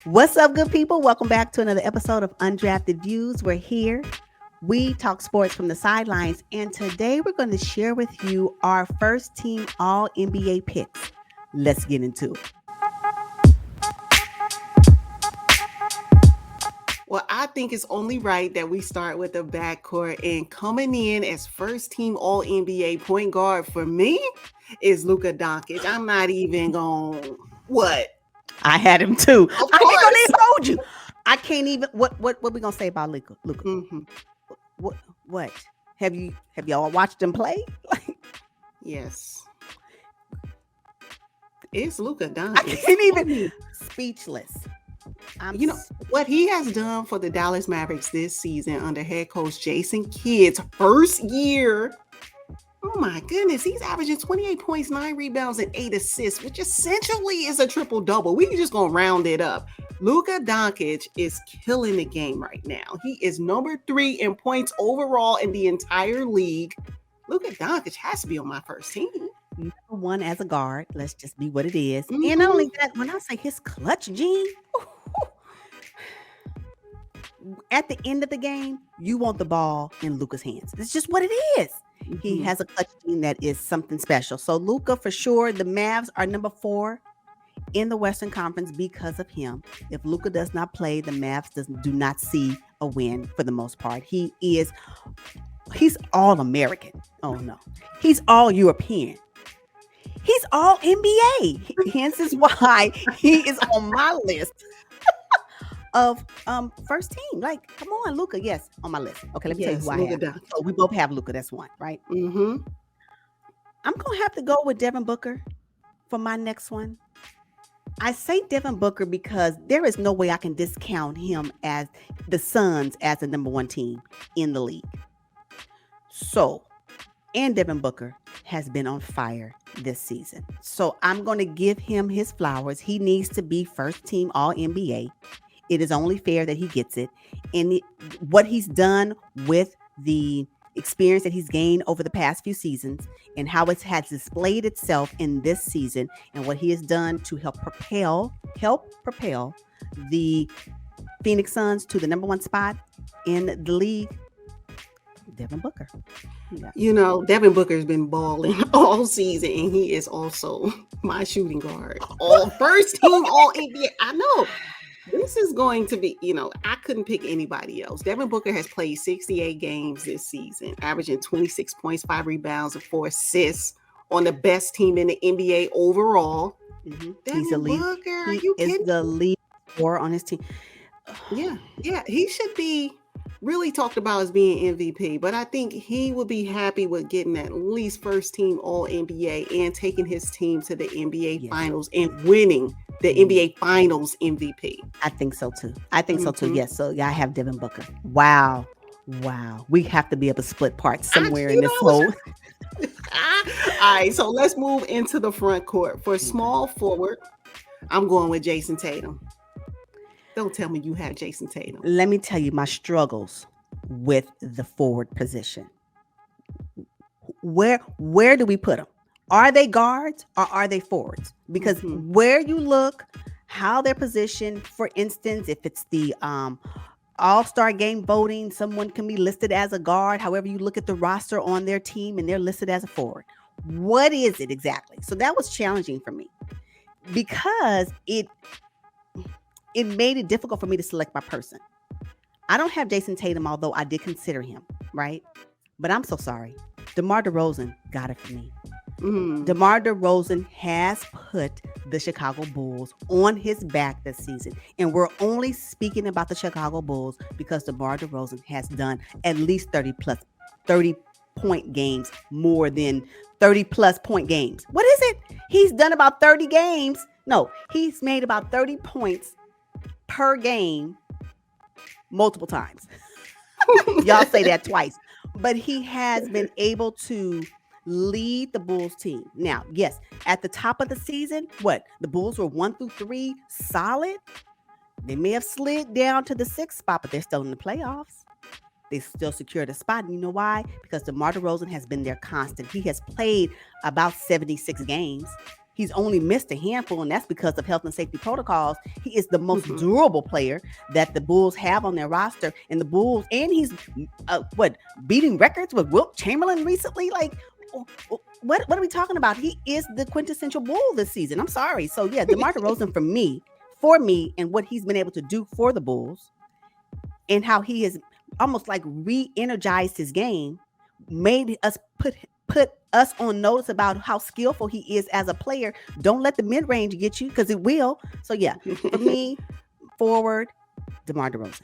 What's up, good people? Welcome back to another episode of Undrafted Views. We're here. We talk sports from the sidelines, and today we're going to share with you our first team All NBA picks. Let's get into it. Well, I think it's only right that we start with the backcourt. And coming in as first team All NBA point guard for me is Luka Doncic. I'm not even going. What? I had him too. Of I ain't gonna course. even hold you. I can't even. What we gonna say about Luka? Luka, Mhm. what? Have y'all watched him play? Yes. It's Luka I Doncic. can't even. Speechless. You know what he has done for the Dallas Mavericks this season under head coach Jason Kidd's first year. Oh my goodness, he's averaging 28 points, 9 rebounds, and 8 assists, which essentially is a triple double. We just gonna round it up. Luka Doncic is killing the game right now. He is number 3 in points overall in the entire league. Luka Doncic has to be on my first team. Number one as a guard. Let's just be what it is. Mhm. And not only that, when I say his clutch gene, at the end of the game, you want the ball in Luka's hands. It's just what it is. He Mhm. has a clutch team that is something special. So Luka, for sure, the Mavs are number 4 in the Western Conference because of him. If Luka does not play, the Mavs do not see a win for the most part. He's all American. Oh no, he's all European. He's all NBA. Hence is why he is on my list of first team. Like, come on, Luka. Yes, on my list. Okay, let me tell you Yes, who I Luka have. Doncic. So we both have Luka. That's one, right? Mm-hmm. I'm gonna have to go with Devin Booker for my next one. I say Devin Booker because there is no way I can discount him as the Suns as the number 1 team in the league. So, and Devin Booker has been on fire this season. So I'm going to give him his flowers. He needs to be first team All NBA. It is only fair that he gets it. And what he's done with the experience that he's gained over the past few seasons and how it has displayed itself in this season and what he has done to help propel the Phoenix Suns to the number 1 spot in the league, Devin Booker. Yeah. You know, Devin Booker's been balling all season, and he is also my shooting guard. All first team All NBA. I know. This is going to be, I couldn't pick anybody else. Devin Booker has played 68 games this season, averaging 26 points, 5 rebounds, and 4 assists on the best team in the NBA overall. Mm-hmm. Devin He's the lead. Booker, are He you is kidding? the lead scorer on his team. Yeah. He should be really talked about as being MVP, but I think he would be happy with getting at least first team All NBA and taking his team to the NBA Yes. Finals and winning the NBA Finals MVP. I think so too. Yes. So yeah, I have Devin Booker. Wow. We have to be able to split parts somewhere in this whole. All right, so let's move into the front court. For small forward, I'm going with Jason Tatum. Don't tell me you have Jason Tatum. Let me tell you my struggles with the forward position. Where do we put them? Are they guards or are they forwards? Because where you look, how they're positioned, for instance, if it's the All-Star game voting, someone can be listed as a guard. However, you look at the roster on their team and they're listed as a forward. What is it exactly? So that was challenging for me because it made it difficult for me to select my person. I don't have Jason Tatum, although I did consider him, right? But I'm so sorry. DeMar DeRozan got it for me. DeMar DeRozan has put the Chicago Bulls on his back this season. And we're only speaking about the Chicago Bulls because DeMar DeRozan has done at least 30 point games, more than 30 plus point games. What is it? He's done about 30 games. No, he's made about 30 points per game multiple times. Y'all say that twice. But he has been able to lead the Bulls team. Now, yes, at the top of the season, the Bulls were 1-3 solid. They may have slid down to the 6th spot, but they're still in the playoffs. They still secured a spot. And you know why? Because DeMar DeRozan has been their constant. He has played about 76 games. He's only missed a handful, and that's because of health and safety protocols. He is the most Mhm. durable player that the Bulls have on their roster. And the Bulls, and he's beating records with Wilt Chamberlain recently. Like, what are we talking about? He is the quintessential Bull this season. I'm sorry. So yeah, DeMar DeRozan for me, and what he's been able to do for the Bulls, and how he has almost like re-energized his game, made us put us on notice about how skillful he is as a player. Don't let the mid-range get you, because it will. So yeah, for me, forward, DeMar DeRozan.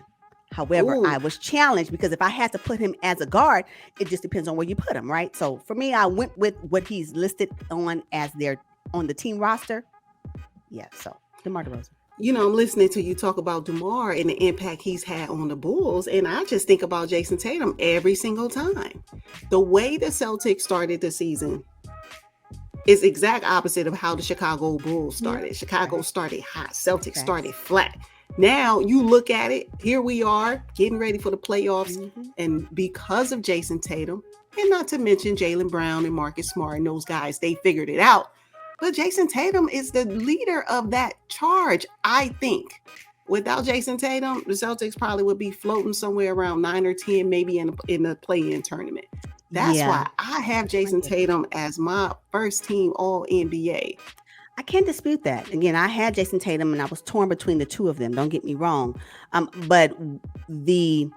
However, Ooh. I was challenged because if I had to put him as a guard, it just depends on where you put him, right? So for me, I went with what he's listed on as on the team roster. Yeah, so DeMar DeRozan. I'm listening to you talk about DeMar and the impact he's had on the Bulls, and I just think about Jason Tatum every single time. The way the Celtics started the season is exact opposite of how the Chicago Bulls started. Yeah. Chicago started hot. Celtics Facts. started flat. Now you look at it, here we are getting ready for the playoffs, and because of Jason Tatum, and not to mention Jaylen Brown and Marcus Smart and those guys, they figured it out. But Jason Tatum is the leader of that charge, I think. Without Jason Tatum, the Celtics probably would be floating somewhere around 9 or 10, maybe in the play-in tournament. That's why I have Jason Tatum as my first team All-NBA. I can't dispute that. Again, I had Jason Tatum, and I was torn between the two of them. Don't get me wrong. But the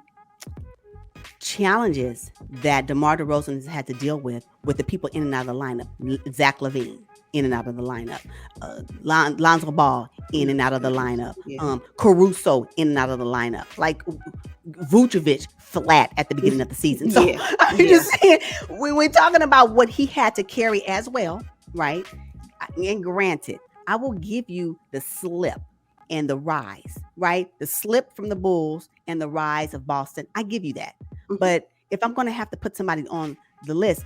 challenges that DeMar DeRozan has had to deal with the people in and out of the lineup, Zach LaVine in and out of the lineup, Lonzo Ball in and out of the lineup, Caruso in and out of the lineup, like Vucevic flat at the beginning of the season. So I'm just saying, when we're talking about what he had to carry as well, right? And granted, I will give you the slip and the rise, right? The slip from the Bulls and the rise of Boston. I give you that. But if I'm going to have to put somebody on the list,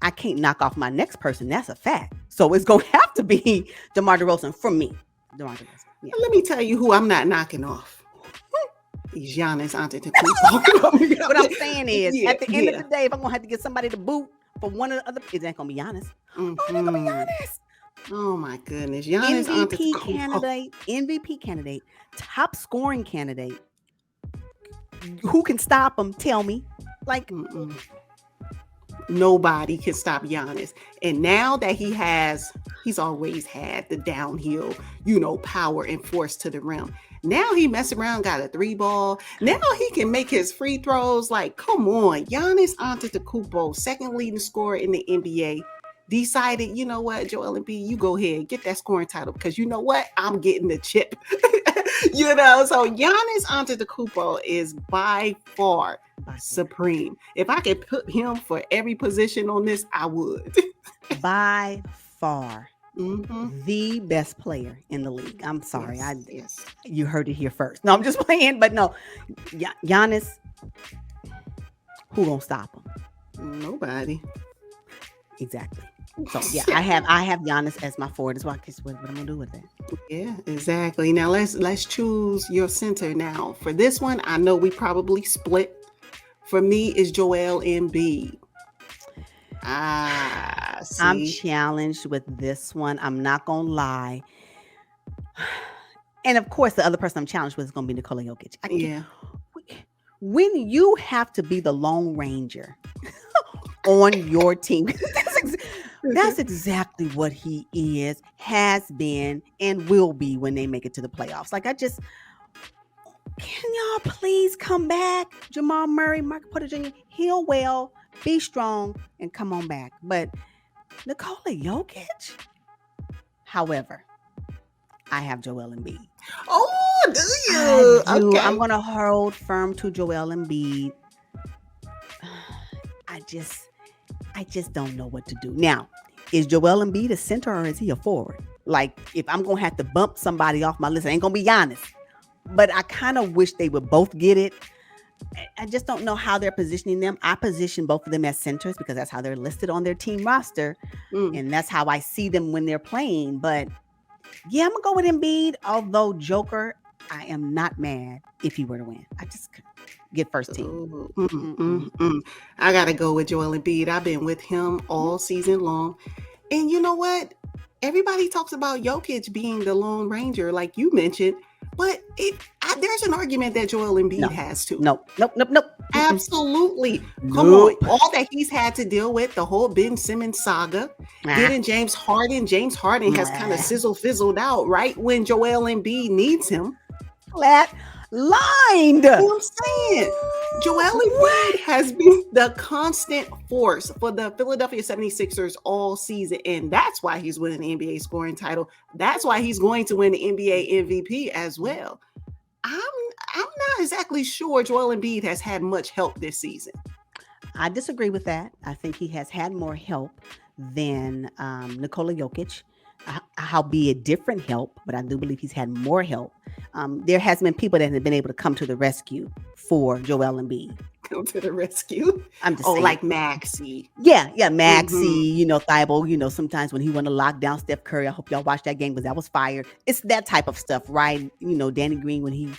I can't knock off my next person. That's a fact. So it's going to have to be DeMar DeRozan for me. DeMar DeRozan. Yeah. Let me tell you who I'm not knocking off. He's Giannis Antetokounmpo. What I'm saying is, at the end of the day, if I'm going to have to get somebody to boot for one of the other, it ain't going to be Giannis. Oh, it's going to be Giannis. Oh my goodness. Giannis MVP candidate, top scoring candidate. Who can stop him? Tell me. Like, nobody can stop Giannis. And now that he's always had the downhill, power and force to the rim. Now he messed around, got a 3-ball. Now he can make his free throws. Like, come on. Giannis Antetokounmpo, second leading scorer in the NBA, decided, you know what, Joel Embiid, you go ahead, get that scoring title, because you know what, I'm getting the chip. So Giannis Antetokounmpo is by far supreme. If I could put him for every position on this, I would. By far. The best player in the league. I'm sorry. Yes. You heard it here first. No, I'm just playing, but no. Giannis, who gonna stop him? Nobody. Exactly. So yeah, I have Giannis as my forward. That's why what I'm gonna do with it. Yeah, exactly. Now let's choose your center. Now for this one, I know we probably split. For me, is Joel Embiid. I'm challenged with this one. I'm not gonna lie. And of course, the other person I'm challenged with is gonna be Nikola Jokic. When you have to be the Lone Ranger on your team, that's exactly what he is, has been, and will be when they make it to the playoffs. Like, can y'all please come back? Jamal Murray, Michael Porter Jr., heal well, be strong, and come on back. But Nikola Jokic, however, I have Joel Embiid. Oh, do you? I do. Okay. I'm going to hold firm to Joel Embiid. I just don't know what to do. Now, is Joel Embiid a center or is he a forward? Like, if I'm going to have to bump somebody off my list, it ain't going to be Giannis. But I kind of wish they would both get it. I just don't know how they're positioning them. I position both of them as centers because that's how they're listed on their team roster. And that's how I see them when they're playing. But yeah, I'm going to go with Embiid. Although Joker, I am not mad if he were to win. I just get first team. I got to go with Joel Embiid. I've been with him all season long. And you know what? everybody talks about Jokic being the Lone Ranger, like you mentioned, but there's an argument that Joel Embiid No, has too. nope, nope, nope, nope. Mm-mm. Absolutely. Come on. Nope. All that he's had to deal with, the whole Ben Simmons saga, Ah, getting James Harden. James Harden has kind of ah. fizzled out right when Joel Embiid needs him. Flat lined. You know what I'm saying? Joel Embiid has been the constant force for the Philadelphia 76ers all season, and that's why he's winning the NBA scoring title. That's why he's going to win the NBA MVP as well. I'm not exactly sure Joel Embiid has had much help this season. I disagree with that. I think he has had more help than Nikola Jokic, howbeit different help, but I do believe he's had more help. There has been people that have been able to come to the rescue for Joel Embiid. Come to the rescue. I'm just saying. Like Maxey. Yeah, Maxey, Thibault, sometimes when he wanted to lock down Steph Curry, I hope y'all watched that game because that was fire. It's that type of stuff, right? Danny Green when he...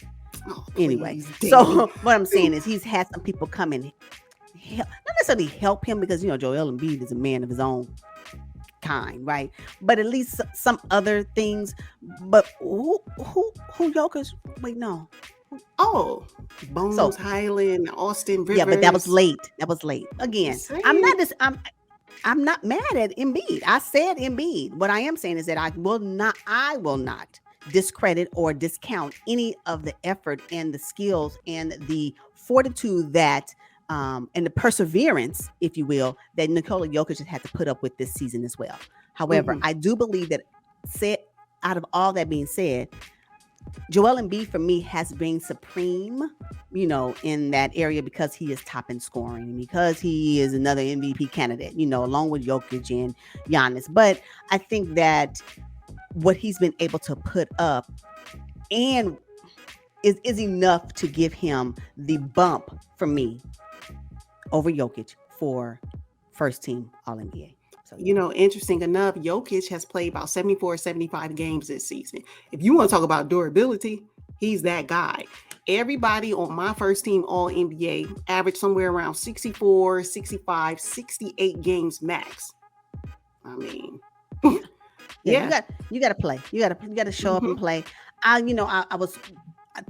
anyway, so what I'm saying is he's had some people come and not necessarily help him because, Joel Embiid is a man of his own kind, right? But at least some other things. But who Jokic? Wait, no. Oh, Bones Highland, Austin Rivers. Yeah, but that was late. Again, I'm not mad at Embiid. I said Embiid. What I am saying is that I will not discredit or discount any of the effort and the skills and the fortitude that and the perseverance, if you will, that Nikola Jokic has had to put up with this season as well. However, I do believe that out of all that being said, Joel Embiid for me has been supreme, in that area because he is top in scoring and because he is another MVP candidate, along with Jokic and Giannis. But I think that what he's been able to put up and is enough to give him the bump for me over Jokic for first team All-NBA. So, interesting enough, Jokic has played about 74, 75 games this season. If you want to talk about durability, he's that guy. Everybody on my first team All-NBA averaged somewhere around 64, 65, 68 games max. I mean... Yeah, you got to play. You got to show up and play. I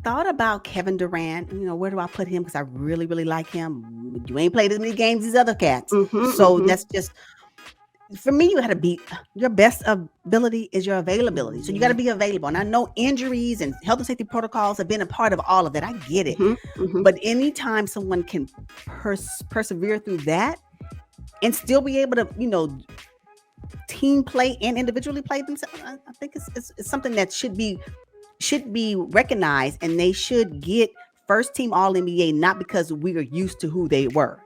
thought about Kevin Durant. Where do I put him? Because I really, really like him. You ain't played as many games as other cats, so that's just for me. You got to be your best ability is your availability. So you got to be available. And I know injuries and health and safety protocols have been a part of all of that. I get it, but anytime someone can persevere through that and still be able to, team play and individually play themselves, I think it's something that should be recognized, and they should get first team All-NBA not because we are used to who they were.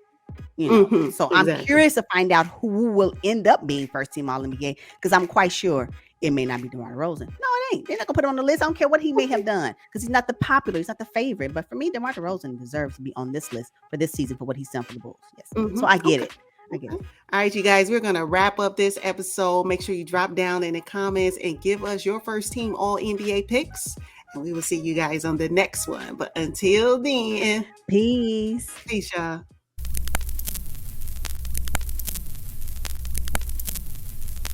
So exactly. I'm curious to find out who will end up being first team All-NBA because I'm quite sure it may not be DeMar DeRozan. No, it ain't. They're not gonna put him on the list. I don't care what he may have done because he's not the popular, he's not the favorite. But for me, DeMar DeRozan deserves to be on this list for this season for what he's done for the Bulls. Yes. So I get it. All right, you guys, we're going to wrap up this episode. Make sure you drop down in the comments and give us your first team All-NBA picks. And we will see you guys on the next one. But until then, peace. Peace, y'all.